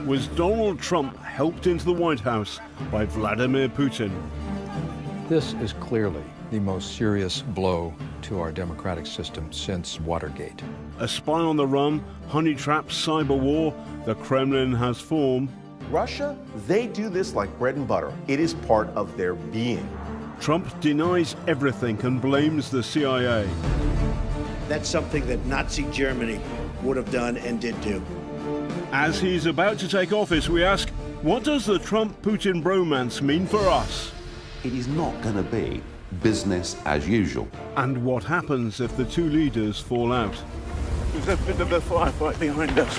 Was Donald Trump helped into the White House by Vladimir Putin? This is clearly the most serious blow to our democratic system since Watergate. A spy on the run, honey-trapped cyber war, the Kremlin has formed. Russia, they do this like bread and butter. It is part of their being. Trump denies everything and blames the CIA. That's something that Nazi Germany would have done and did do. As he's about to take office, we ask, what does the Trump-Putin bromance mean for us? It is not going to be business as usual. And what happens if the two leaders fall out? There's a bit of a firefight behind us.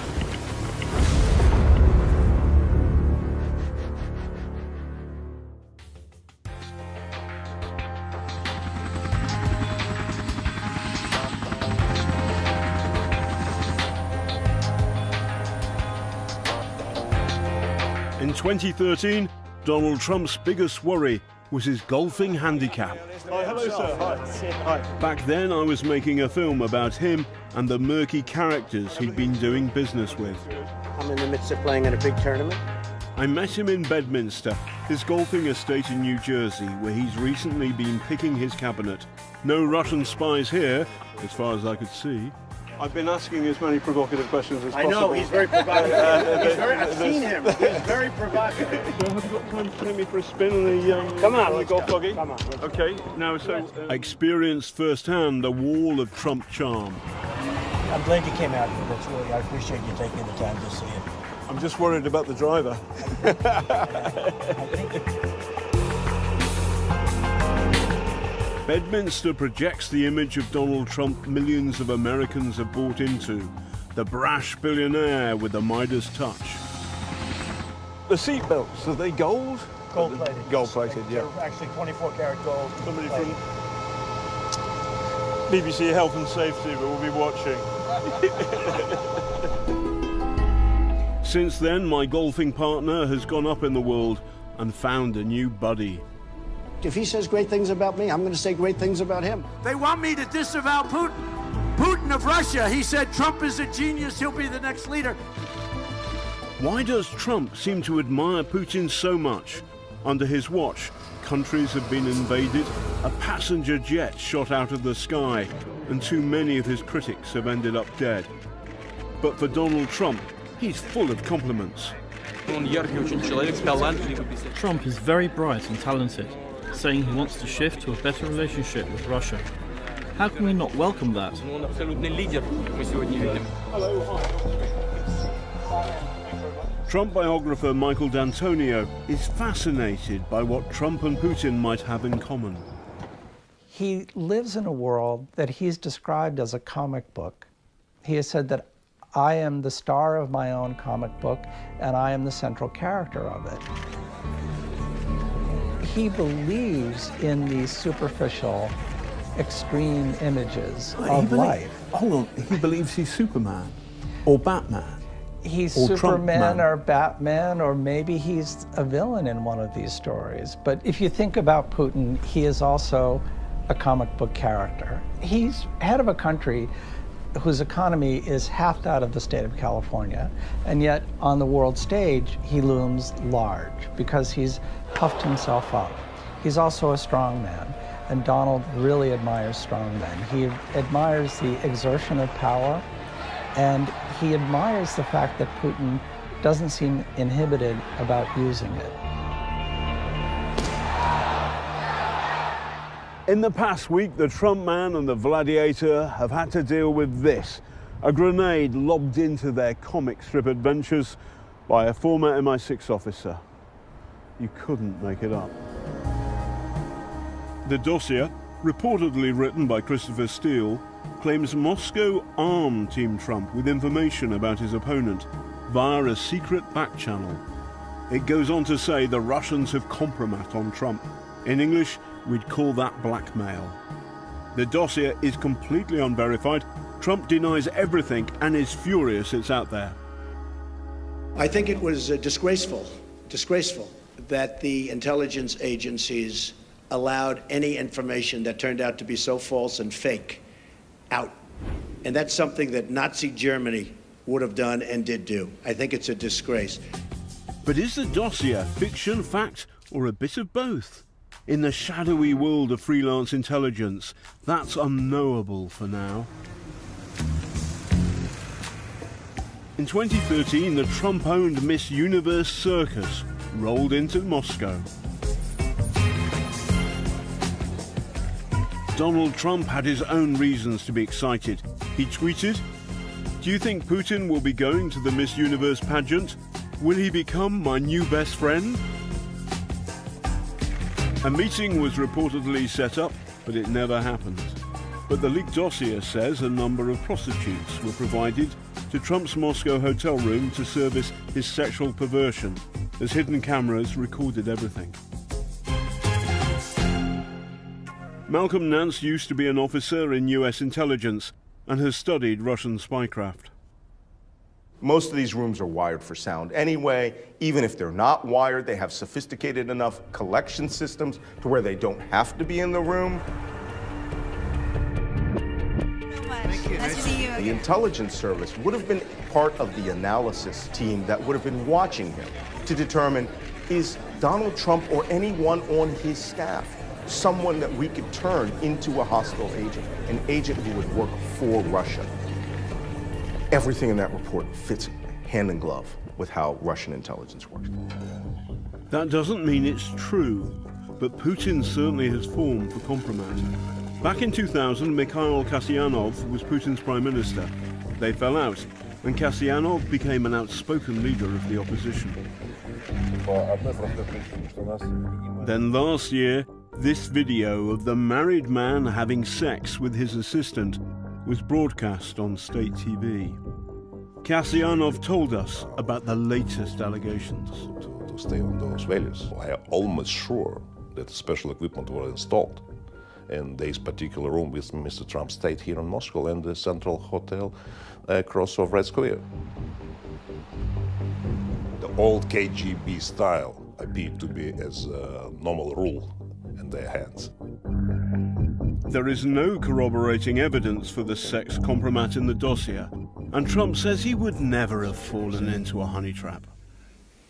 In 2013, Donald Trump's biggest worry was his golfing handicap. Hi, hello, sir. Hi. Back then, I was making a film about him and the murky characters he'd been doing business with. I'm in the midst of playing in a big tournament. I met him in Bedminster, his golfing estate in New Jersey, where he's recently been picking his cabinet. No Russian spies here, as far as I could see. I've been asking as many provocative questions as possible. I know, he's very provocative. I've seen him. He's very provocative. So have you got time to take me for a spin on the, Come on, the let's golf go. buggy? Come on. Okay, now so... I experienced firsthand a wall of Trump charm. I'm glad you came out here. That's really, I appreciate you taking the time to see it. I'm just worried about the driver. Bedminster projects the image of Donald Trump millions of Americans have bought into, the brash billionaire with the Midas touch. The seatbelts, are they gold? Gold-plated. Gold-plated, yeah. They're actually 24-karat gold. Somebody from BBC Health and Safety will be watching. Since then, my golfing partner has gone up in the world and found a new buddy. If he says great things about me, I'm going to say great things about him. They want me to disavow Putin. Putin of Russia, he said Trump is a genius, he'll be the next leader. Why does Trump seem to admire Putin so much? Under his watch, countries have been invaded, a passenger jet shot out of the sky, and too many of his critics have ended up dead. But for Donald Trump, he's full of compliments. Trump is very bright and talented, saying he wants to shift to a better relationship with Russia. How can we not welcome that? Trump biographer Michael D'Antonio is fascinated by what Trump and Putin might have in common. He lives in a world that he's described as a comic book. He has said that I am the star of my own comic book and I am the central character of it. He believes in these superficial, extreme images of life. Hold on, he believes he's Superman or Batman. He's or Superman or Batman, or maybe he's a villain in one of these stories. But if you think about Putin, he is also a comic book character. He's head of a country whose economy is half that of the state of California, and yet on the world stage he looms large because he's puffed himself up. He's also a strong man, and Donald really admires strong men. He admires the exertion of power, and he admires the fact that Putin doesn't seem inhibited about using it. In the past week, the Trump man and the Gladiator have had to deal with this, a grenade lobbed into their comic strip adventures by a former MI6 officer. You couldn't make it up. The dossier, reportedly written by Christopher Steele, claims Moscow armed Team Trump with information about his opponent via a secret back channel. It goes on to say the Russians have compromat on Trump. In English, we'd call that blackmail. The dossier is completely unverified. Trump denies everything and is furious it's out there. I think it was disgraceful that the intelligence agencies allowed any information that turned out to be so false and fake out. And that's something that Nazi Germany would have done and did do. I think it's a disgrace. But is the dossier fiction, fact, or a bit of both? In the shadowy world of freelance intelligence, that's unknowable for now. In 2013, the Trump-owned Miss Universe circus rolled into Moscow. Donald Trump had his own reasons to be excited. He tweeted, "Do you think Putin will be going to the Miss Universe pageant? Will he become my new best friend?" A meeting was reportedly set up, but it never happened. But the leaked dossier says a number of prostitutes were provided to Trump's Moscow hotel room to service his sexual perversion, as hidden cameras recorded everything. Malcolm Nance used to be an officer in US intelligence and has studied Russian spycraft. Most of these rooms are wired for sound anyway. Even if they're not wired, they have sophisticated enough collection systems to where they don't have to be in the room. Nice to see you. The intelligence service would have been part of the analysis team that would have been watching him to determine, is Donald Trump or anyone on his staff someone that we could turn into a hostile agent, an agent who would work for Russia? Everything in that report fits hand in glove with how Russian intelligence works. That doesn't mean it's true, but Putin certainly has formed for compromat. Back in 2000, Mikhail Kasyanov was Putin's prime minister. They fell out, and Kasyanov became an outspoken leader of the opposition. Then last year, this video of the married man having sex with his assistant was broadcast on state TV. Kasyanov told us about the latest allegations. To stay on those values, I am almost sure that special equipment was installed in this particular room with Mr. Trump stayed here in Moscow and the Central Hotel across of Red Square. The old KGB style appeared to be as a normal rule in their hands. There is no corroborating evidence for the sex compromat in the dossier, and Trump says he would never have fallen into a honey trap.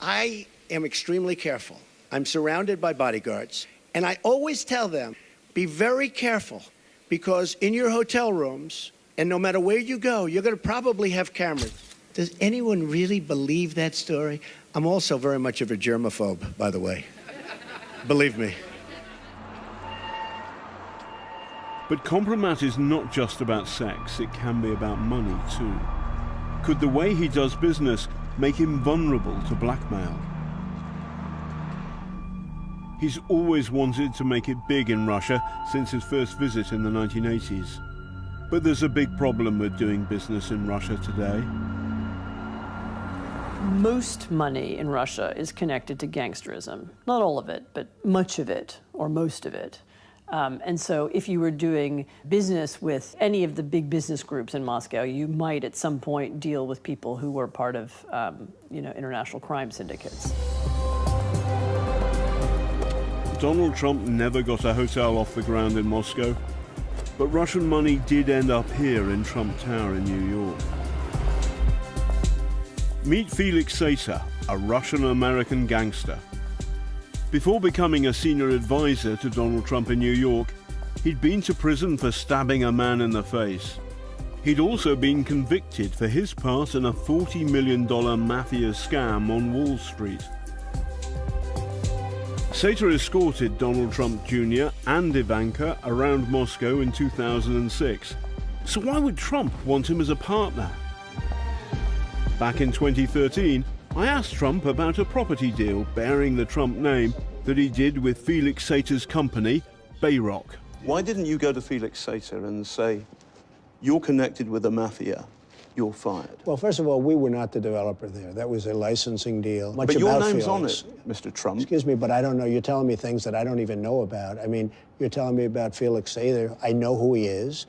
I am extremely careful. I'm surrounded by bodyguards, and I always tell them, be very careful, because in your hotel rooms, and no matter where you go, you're going to probably have cameras. Does anyone really believe that story? I'm also very much of a germaphobe, by the way. Believe me. But compromat is not just about sex, it can be about money too. Could the way he does business make him vulnerable to blackmail? He's always wanted to make it big in Russia since his first visit in the 1980s. But there's a big problem with doing business in Russia today. Most money in Russia is connected to gangsterism. Not all of it, but much of it, or most of it. And so if you were doing business with any of the big business groups in Moscow, you might at some point deal with people who were part of international crime syndicates. Donald Trump never got a hotel off the ground in Moscow, but Russian money did end up here in Trump Tower in New York. Meet Felix Sater, a Russian-American gangster. Before becoming a senior advisor to Donald Trump in New York, he'd been to prison for stabbing a man in the face. He'd also been convicted for his part in a $40 million mafia scam on Wall Street. Sater escorted Donald Trump Jr. and Ivanka around Moscow in 2006. So why would Trump want him as a partner? Back in 2013, I asked Trump about a property deal bearing the Trump name that he did with Felix Sater's company, Bayrock. Why didn't you go to Felix Sater and say, you're connected with the mafia, you're fired? Well, first of all, we were not the developer there. That was a licensing deal. But your name's on it, Mr. Trump. Excuse me, but I don't know. You're telling me things that I don't even know about. I mean, you're telling me about Felix Sater. I know who he is.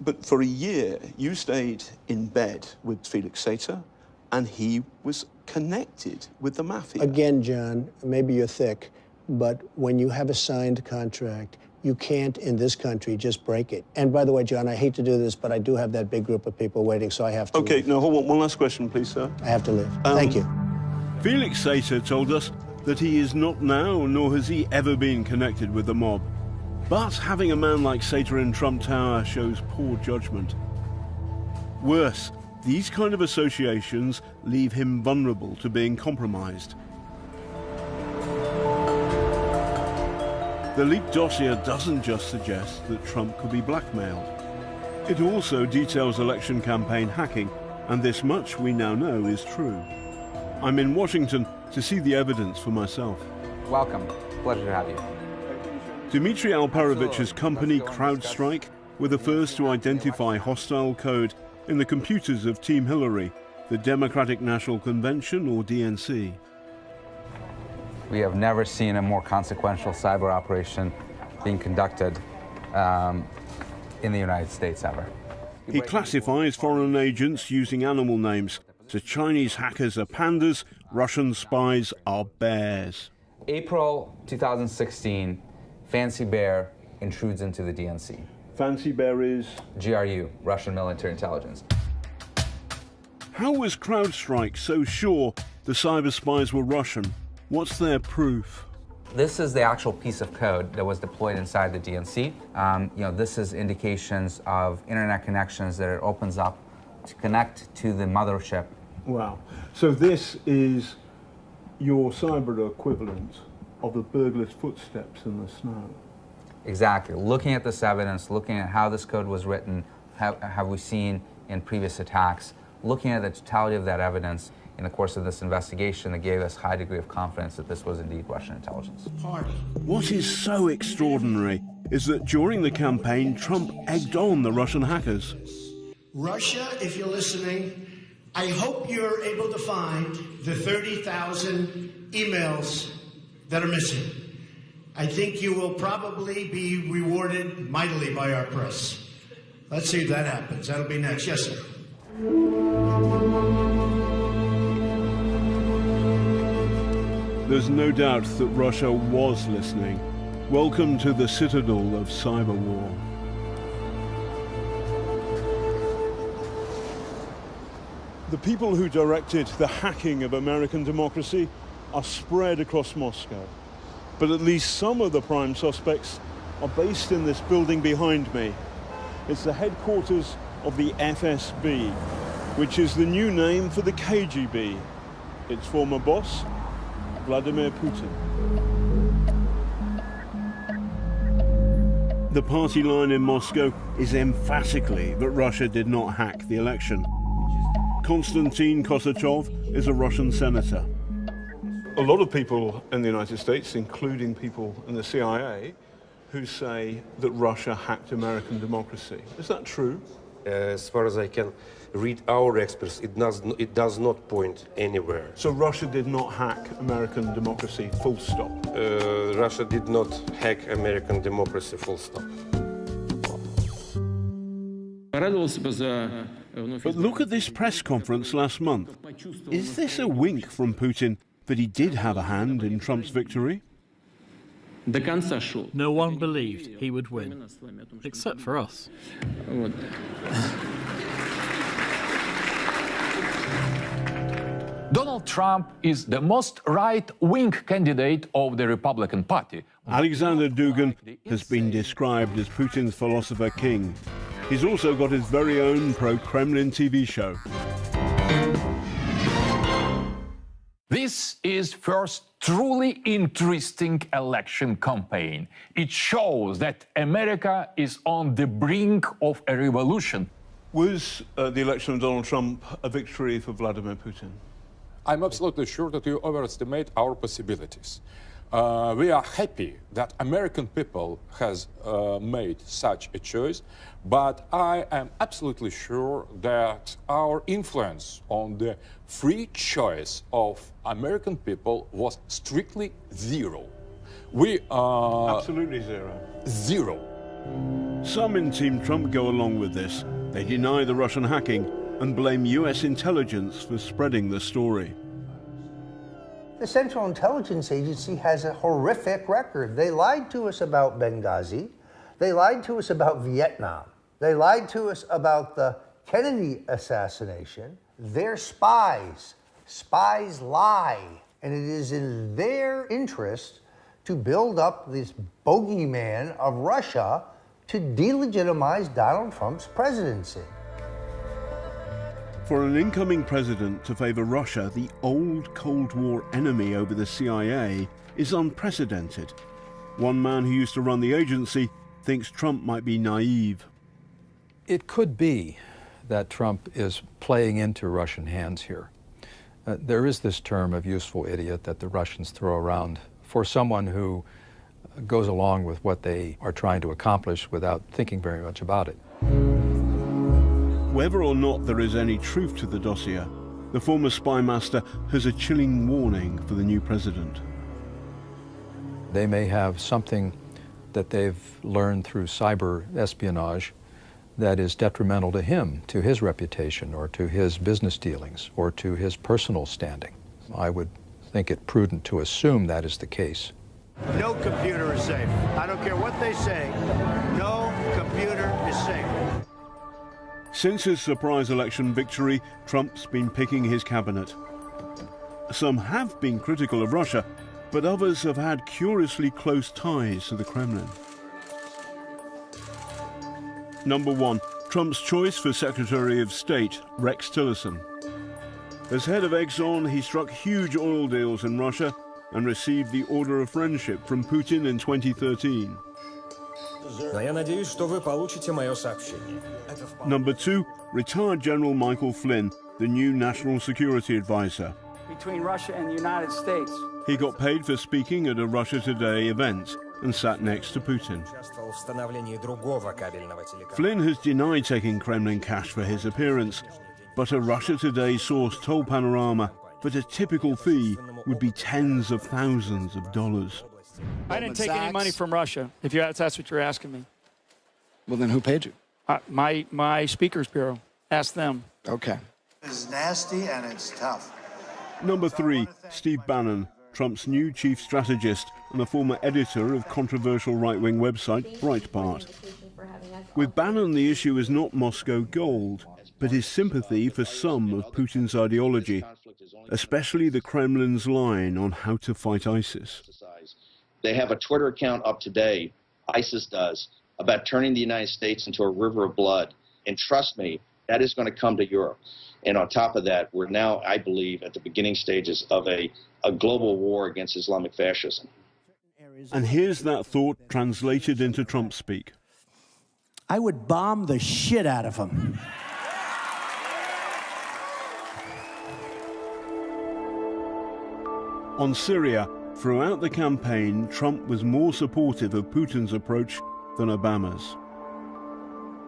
But for a year, you stayed in bed with Felix Sater, and he was connected with the mafia. Again, John, maybe you're thick, but when you have a signed contract, You can't, in this country, just break it. And by the way, John, I hate to do this, but I do have that big group of people waiting, so I have to Okay, leave. no, hold on. One last question, please, sir. I have to leave. Thank you. Felix Sater told us that he is not now, nor has he ever been connected with the mob. But having a man like Sater in Trump Tower shows poor judgment. Worse, these kind of associations leave him vulnerable to being compromised. The leaked dossier doesn't just suggest that Trump could be blackmailed. It also details election campaign hacking, and this much we now know is true. I'm in Washington to see the evidence for myself. Welcome. Pleasure to have you. Dmitry Alperovich's company, CrowdStrike, were the first to identify hostile code in the computers of Team Hillary, the Democratic National Convention, or DNC. We have never seen a more consequential cyber operation being conducted in the United States ever. He classifies foreign agents using animal names. So Chinese hackers are pandas, Russian spies are bears. April 2016, Fancy Bear intrudes into the DNC. Fancy Bear is? GRU, Russian Military Intelligence. How was CrowdStrike so sure the cyber spies were Russian? What's their proof? This is the actual piece of code that was deployed inside the DNC. This is indications of internet connections that it opens up to connect to the mothership. Wow. So this is your cyber equivalent of the burglar's footsteps in the snow. Exactly. Looking at this evidence, looking at how this code was written, have we seen in previous attacks, looking at the totality of that evidence in the course of this investigation that gave us a high degree of confidence that this was indeed Russian intelligence. What is so extraordinary is that during the campaign, Trump egged on the Russian hackers. Russia, if you're listening, I hope you're able to find the 30,000 emails that are missing. I think you will probably be rewarded mightily by our press. Let's see if that happens. That'll be next. Yes, sir. There's no doubt that Russia was listening. Welcome to the citadel of cyber war. The people who directed the hacking of American democracy are spread across Moscow. But at least some of the prime suspects are based in this building behind me. It's the headquarters of the FSB, which is the new name for the KGB. Its former boss, Vladimir Putin. The party line in Moscow is emphatically that Russia did not hack the election. Konstantin Kosachov is a Russian senator. A lot of people in the United States, including people in the CIA, who say that Russia hacked American democracy. Is that true? As far as I can read our experts, it does not point anywhere. So Russia did not hack American democracy, full stop? Russia did not hack American democracy, full stop. But look at this press conference last month. Is this a wink from Putin that he did have a hand in Trump's victory? No one believed he would win, except for us. Donald Trump is the most right-wing candidate of the Republican Party. Alexander Dugin has been described as Putin's philosopher king. He's also got his very own pro-Kremlin TV show. This is first truly interesting election campaign. It shows that America is on the brink of a revolution. Was the election of Donald Trump a victory for Vladimir Putin? I'm absolutely sure that you overestimate our possibilities. We are happy that American people has made such a choice, but I am absolutely sure that our influence on the free choice of American people was strictly zero. We are... Absolutely zero. Zero. Some in Team Trump go along with this. They deny the Russian hacking and blame US intelligence for spreading the story. The Central Intelligence Agency has a horrific record. They lied to us about Benghazi. They lied to us about Vietnam. They lied to us about the Kennedy assassination. They're spies. Spies lie. And it is in their interest to build up this bogeyman of Russia to delegitimize Donald Trump's presidency. For an incoming president to favor Russia, the old Cold War enemy, over the CIA, is unprecedented. One man who used to run the agency thinks Trump might be naive. It could be that Trump is playing into Russian hands here. There is this term of useful idiot that the Russians throw around for someone who goes along with what they are trying to accomplish without thinking very much about it. Whether or not there is any truth to the dossier, the former spy master has a chilling warning for the new president. They may have something that they've learned through cyber espionage that is detrimental to him, to his reputation, or to his business dealings, or to his personal standing. I would think it prudent to assume that is the case. No computer is safe. I don't care what they say. No computer is safe. Since his surprise election victory, Trump's been picking his cabinet. Some have been critical of Russia, but others have had curiously close ties to the Kremlin. Number 1, Trump's choice for Secretary of State, Rex Tillerson. As head of Exxon, he struck huge oil deals in Russia and received the Order of Friendship from Putin in 2013. Number 2, retired General Michael Flynn, the new National Security Advisor. Between Russia and the United States. He got paid for speaking at a Russia Today event and sat next to Putin. Flynn has denied taking Kremlin cash for his appearance, but a Russia Today source told Panorama that a typical fee would be tens of thousands of dollars. I didn't take any money from Russia, if that's what you're asking me. Well, then who paid you? My speakers bureau. Ask them. Okay. It's nasty and it's tough. Number 3, Steve Bannon, Trump's new chief strategist and a former editor of controversial right-wing website Breitbart. With Bannon, the issue is not Moscow gold, but his sympathy for some of Putin's ideology, especially the Kremlin's line on how to fight ISIS. They have a Twitter account up today, ISIS does, about turning the United States into a river of blood. And trust me, that is going to come to Europe. And on top of that, we're now, I believe, at the beginning stages of a global war against Islamic fascism. And here's that thought translated into Trump speak. I would bomb the shit out of him. On Syria, throughout the campaign, Trump was more supportive of Putin's approach than Obama's.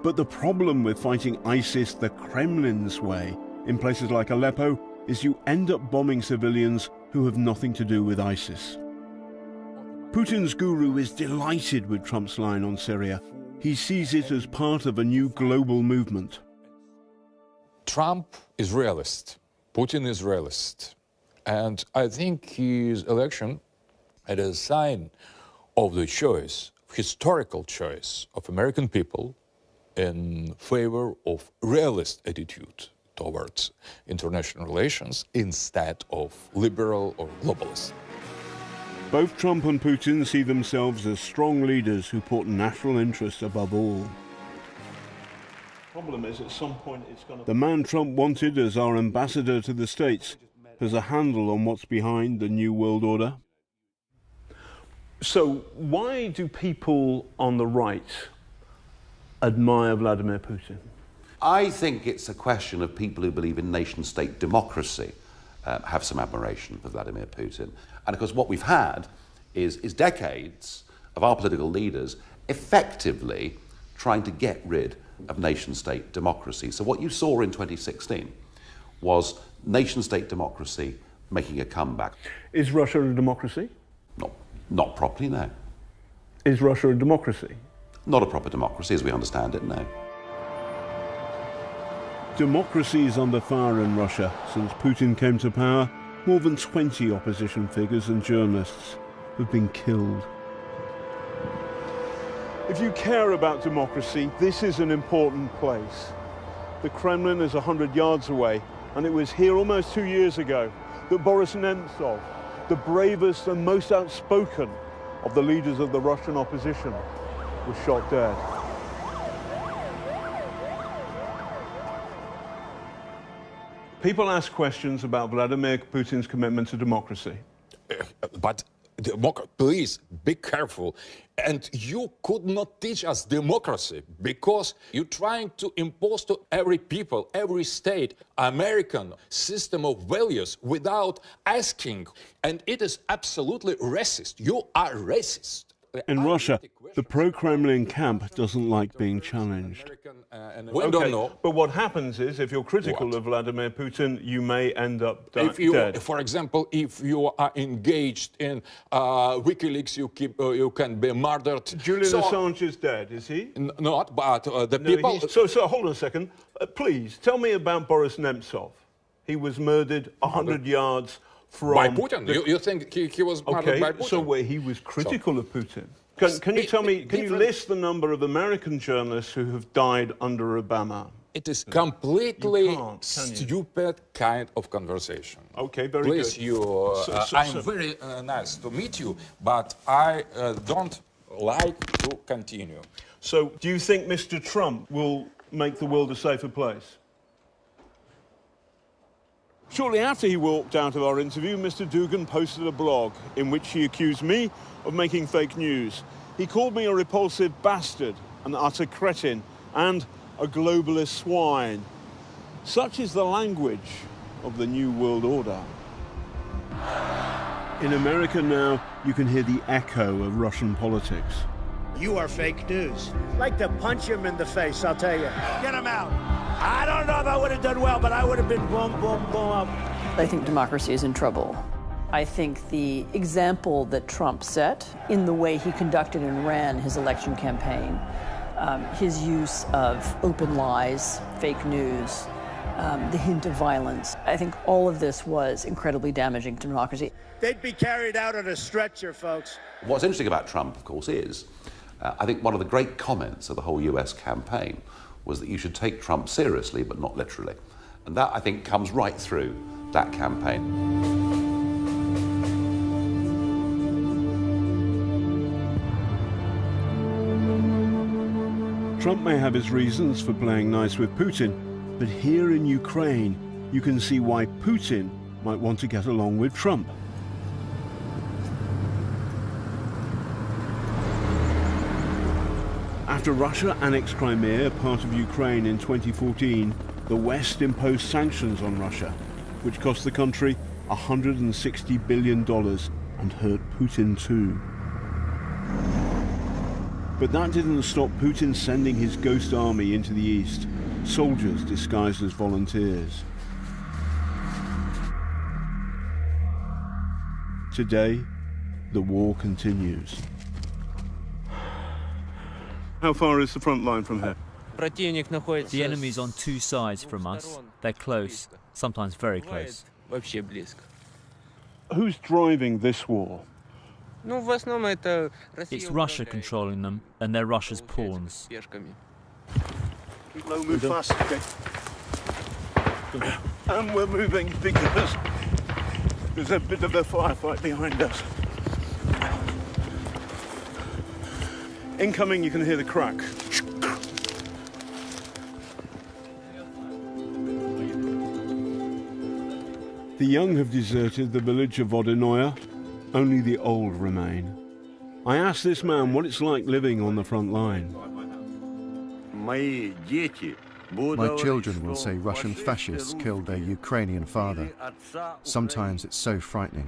But the problem with fighting ISIS the Kremlin's way in places like Aleppo is you end up bombing civilians who have nothing to do with ISIS. Putin's guru is delighted with Trump's line on Syria. He sees it as part of a new global movement. Trump is realist. Putin is realist. And I think his election is a sign of the choice, historical choice of American people in favor of realist attitude towards international relations instead of liberal or globalist. Both Trump and Putin see themselves as strong leaders who put national interest above all. Problem is, at some point it's going to... The man Trump wanted as our ambassador to the States has a handle on what's behind the New World Order. So why do people on the right admire Vladimir Putin? I think it's a question of people who believe in nation-state democracy have some admiration for Vladimir Putin. And of course what we've had is decades of our political leaders effectively trying to get rid of nation-state democracy. So what you saw in 2016 was nation-state democracy making a comeback. Is Russia a democracy? Not properly, no. Is Russia a democracy? Not a proper democracy as we understand it, no. Democracy is under fire in Russia. Since Putin came to power, more than 20 opposition figures and journalists have been killed. If you care about democracy, this is an important place. The Kremlin is 100 yards away, and it was here almost 2 years ago that Boris Nemtsov, the bravest and most outspoken of the leaders of the Russian opposition, was shot dead. People ask questions about Vladimir Putin's commitment to democracy. But please be careful. And you could not teach us democracy because you're trying to impose to every people, every state, American system of values without asking. And it is absolutely racist. You are racist. In Russia, the pro-Kremlin camp doesn't like being challenged. We don't know. But what happens is, if you're critical of Vladimir Putin, you may end up dead. For example, if you are engaged in WikiLeaks, you can be murdered. Julian Assange is dead, is he? Not, but the people... So hold on a second. Please, tell me about Boris Nemtsov. He was murdered 100 yards from... By Putin? You think he was murdered by Putin? So he was critical of Putin. Can you tell me, can you list the number of American journalists who have died under Obama? It is completely stupid kind of conversation. Okay, very Please, good. I'm very nice to meet you, but I don't like to continue. So do you think Mr. Trump will make the world a safer place? Shortly after he walked out of our interview, Mr. Dugan posted a blog in which he accused me of making fake news. He called me a repulsive bastard, an utter cretin, and a globalist swine. Such is the language of the New World Order. In America now, you can hear the echo of Russian politics. You are fake news. I'd like to punch him in the face, I'll tell you. Get him out. I don't know if I would have done well, but I would have been boom, boom, boom up. I think democracy is in trouble. I think the example that Trump set in the way he conducted and ran his election campaign, his use of open lies, fake news, the hint of violence, I think all of this was incredibly damaging to democracy. They'd be carried out on a stretcher, folks. What's interesting about Trump, of course, is I think one of the great comments of the whole US campaign was that you should take Trump seriously, but not literally. And that, I think, comes right through that campaign. Trump may have his reasons for playing nice with Putin, but here in Ukraine, you can see why Putin might want to get along with Trump. After Russia annexed Crimea, part of Ukraine, in 2014, the West imposed sanctions on Russia, which cost the country $160 billion and hurt Putin too. But that didn't stop Putin sending his ghost army into the east, soldiers disguised as volunteers. Today, the war continues. How far is the front line from here? The enemy's on two sides from us. They're close, sometimes very close. Who's driving this war? It's Russia controlling them, and they're Russia's pawns. Keep low, move fast. Okay. And we're moving because there's a bit of a firefight behind us. Incoming, you can hear the crack. The young have deserted the village of Vodenoya. Only the old remain. I asked this man what it's like living on the front line. My children will say Russian fascists killed their Ukrainian father. Sometimes it's so frightening.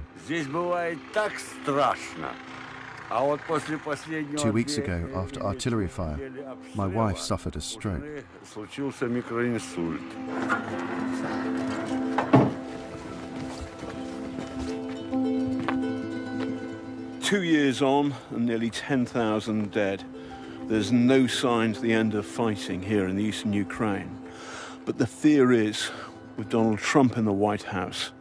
2 weeks ago, after artillery fire, my wife suffered a stroke. 2 years on and nearly 10,000 dead. There's no sign to the end of fighting here in the eastern Ukraine. But the fear is, with Donald Trump in the White House,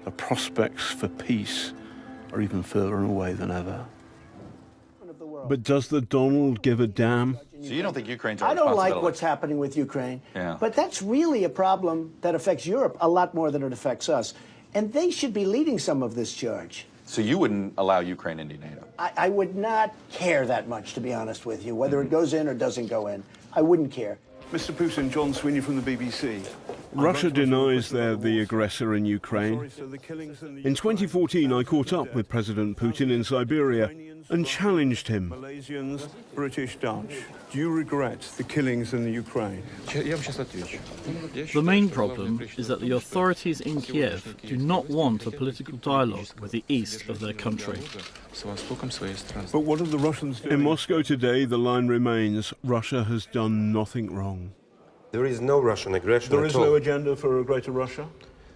the prospects for peace are even further away than ever. But does the Donald give a damn? So you don't think Ukraine's a I don't responsibility? like what's happening with Ukraine, Yeah. but that's really a problem that affects Europe a lot more than it affects us. And they should be leading some of this charge. So you wouldn't allow Ukraine into NATO? I would not care that much, to be honest with you, whether it goes in or doesn't go in. I wouldn't care. Mr. Putin, John Sweeney from the BBC. Russia denies they're the aggressor in Ukraine. In 2014, I caught up with President Putin in Siberia and challenged him. Malaysians, British, Dutch, do you regret the killings in the Ukraine? The main problem is that the authorities in Kiev do not want a political dialogue with the east of their country. But what are the Russians doing? In Moscow today, the line remains, Russia has done nothing wrong. There is no Russian aggression There at is all. no agenda for a greater Russia?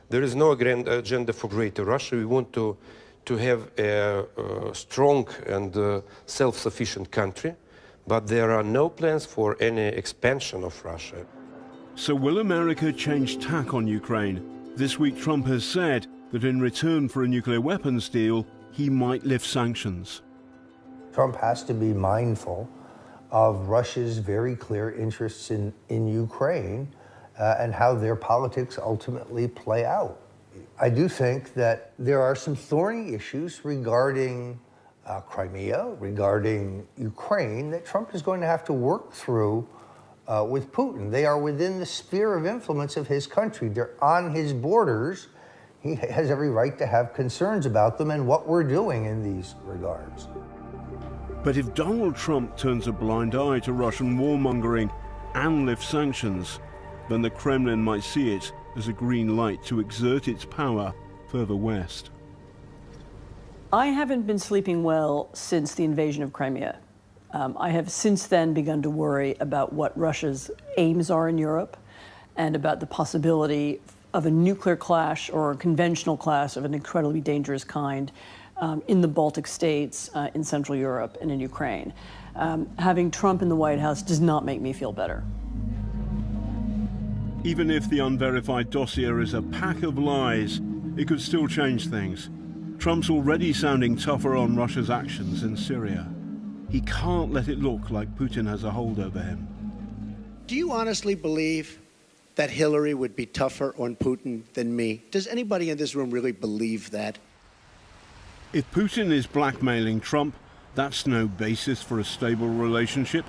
There is no agenda for greater Russia. We want to have a strong and self-sufficient country, but there are no plans for any expansion of Russia. So will America change tack on Ukraine? This week Trump has said that in return for a nuclear weapons deal, he might lift sanctions. Trump has to be mindful of Russia's very clear interests in Ukraine and how their politics ultimately play out. I do think that there are some thorny issues regarding Crimea, regarding Ukraine, that Trump is going to have to work through with Putin. They are within the sphere of influence of his country. They're on his borders. He has every right to have concerns about them and what we're doing in these regards. But if Donald Trump turns a blind eye to Russian warmongering and lifts sanctions, then the Kremlin might see it as a green light to exert its power further west. I haven't been sleeping well since the invasion of Crimea. I have since then begun to worry about what Russia's aims are in Europe and about the possibility of a nuclear clash or a conventional clash of an incredibly dangerous kind in the Baltic states, in Central Europe, and in Ukraine. Having Trump in the White House does not make me feel better. Even if the unverified dossier is a pack of lies, it could still change things. Trump's already sounding tougher on Russia's actions in Syria. He can't let it look like Putin has a hold over him. Do you honestly believe that Hillary would be tougher on Putin than me? Does anybody in this room really believe that? If Putin is blackmailing Trump, that's no basis for a stable relationship.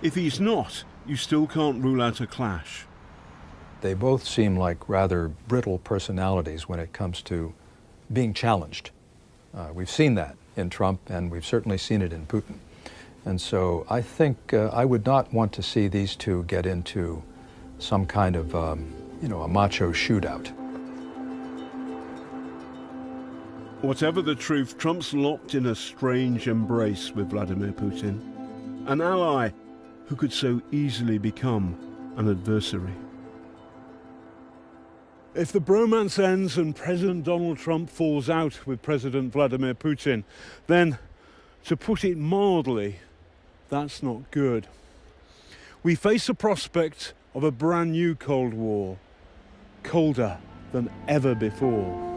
If he's not, you still can't rule out a clash. They both seem like rather brittle personalities when it comes to being challenged. We've seen that in Trump, and we've certainly seen it in Putin. And so I think I would not want to see these two get into some kind of, a macho shootout. Whatever the truth, Trump's locked in a strange embrace with Vladimir Putin, an ally who could so easily become an adversary. If the bromance ends and President Donald Trump falls out with President Vladimir Putin, then, to put it mildly, that's not good. We face the prospect of a brand new Cold War, colder than ever before.